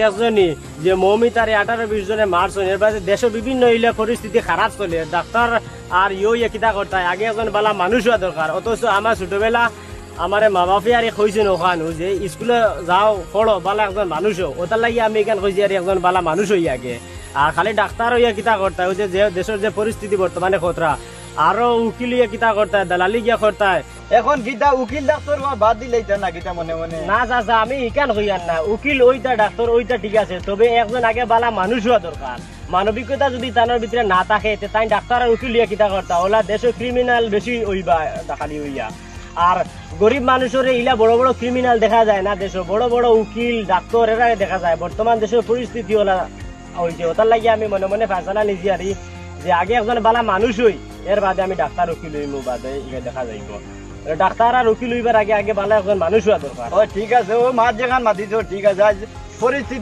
দেখছনি যে মৌমিতার 18-20 জনে মারছেন, এর বাদে দেশে বিভিন্ন ইলা পরিস্থিতি খারাপ চলে, ডাক্তার আর কিতা করতায় আগে একজন বালা মানুষ হওয়া দরকার। অথচ আমার ছোটবেলা আমার মা বাপে আর কইছেন ওখানো যে স্কুলে যাও পড়ো বালা একজন মানুষ হো, ওটার লাগি আমি এখান কইছি আর একজন বালা মানুষ হই আগে। আর খালি ডাক্তার হইয়া কিতা করতায় ওই যে দেশের যে পরিস্থিতি বর্তমানে খতরা, আরো উকিল হইয়া কিতা করতায়, দালালি গিয়া করতায়। এখন গীতা উকিল ডাক্তার বাদ দিলেই না গীতা মনে মনে না চাচা আমি ইকান হইয়ার না, উকিল ওইটা ডাক্তার ওইটা ঠিক আছে, তবে একজন আগে বালা মানুষ হওয়া দরকার। মানবিকতা যদি তানোর ভিতরে না থাকে তাই ডাক্তার আর উকিল হইয়া কিতা করতা, ওলা দেশে ক্রিমিনাল বেশি হইবা খালি হইয়া। আর গরিব মানুষের ইলা বড় বড় ক্রিমিনাল দেখা যায় না, দেশে বড় বড় উকিল ডাক্তার এরা দেখা যায়। বর্তমান দেশের পরিস্থিতি ওলা হয়েছে, ওটার লাগে আমি মনে মনে ফেসলা নিছি আর যে আগে একজন বালা মানুষ হই, এর বাদে আমি ডাক্তার উকিল হইমু, বাদে দেখা যাইব। ডাক্তার আর উকিল হইবার আগে আগে বালা একজন মানুষ হওয়া দরকার। ও ঠিক আছে, ও মাছ যেখান মাতিছ ঠিক আছে, আজ পরিস্থিতি